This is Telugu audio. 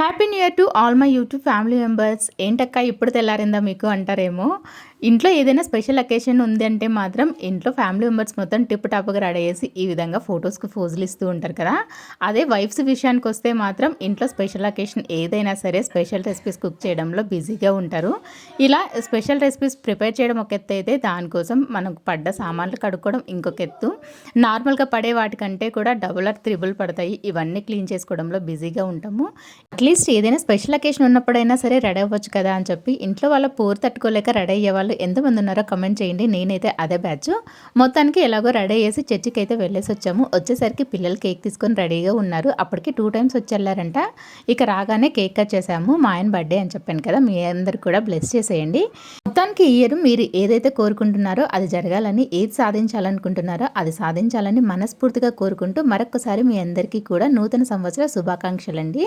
Happy new year to all my YouTube family members. ఏంటక్కా ఇప్పుడు తెల్లారిందా మీకు అంటారేమో. ఇంట్లో ఏదైనా స్పెషల్ అకేషన్ ఉంది అంటే మాత్రం ఇంట్లో ఫ్యామిలీ మెంబర్స్ మొత్తం టిప్ టాప్గా రెడీ చేసి ఈ విధంగా ఫొటోస్కి ఫోజులు ఇస్తూ ఉంటారు కదా. అదే వైఫ్స్ విషయానికి వస్తే మాత్రం ఇంట్లో స్పెషల్ అకేషన్ ఏదైనా సరే స్పెషల్ రెసిపీస్ కుక్ చేయడంలో బిజీగా ఉంటారు. ఇలా స్పెషల్ రెసిపీస్ ప్రిపేర్ చేయడం ఒక ఎత్తు అయితే దానికోసం మనకు పడ్డ సామాన్లు కడుక్కోవడం ఇంకొక ఎత్తు. నార్మల్గా పడే వాటికంటే కూడా డబుల్ ఆర్ త్రిబుల్ పడతాయి. ఇవన్నీ క్లీన్ చేసుకోవడంలో బిజీగా ఉంటాము. అట్లీస్ట్ ఏదైనా స్పెషల్ అకేషన్ ఉన్నప్పుడైనా సరే రెడీ అవ్వచ్చు కదా అని చెప్పి ఇంట్లో వాళ్ళ పోరు తట్టుకోలేక రెడీ అయ్యే వాళ్ళు ఎంతమంది ఉన్నారో కమెంట్ చేయండి. నేనైతే అదే బ్యాచ్. మొత్తానికి ఎలాగో రెడీ చేసి చర్చికి అయితే వెళ్ళేసి వచ్చాము. వచ్చేసరికి పిల్లలు కేక్ తీసుకొని రెడీగా ఉన్నారు. అప్పటికి 2 times వచ్చి వెళ్ళారంట. ఇక రాగానే కేక్ కట్ చేసాము. మా ఆయన బర్త్డే అని చెప్పాను కదా, మీ అందరు కూడా బ్లెస్ చేసేయండి. మొత్తానికి ఈ ఇయర్ మీరు ఏదైతే కోరుకుంటున్నారో అది జరగాలని, ఏది సాధించాలనుకుంటున్నారో అది సాధించాలని మనస్ఫూర్తిగా కోరుకుంటూ మరొకసారి మీ అందరికీ కూడా నూతన సంవత్సర శుభాకాంక్షలండి.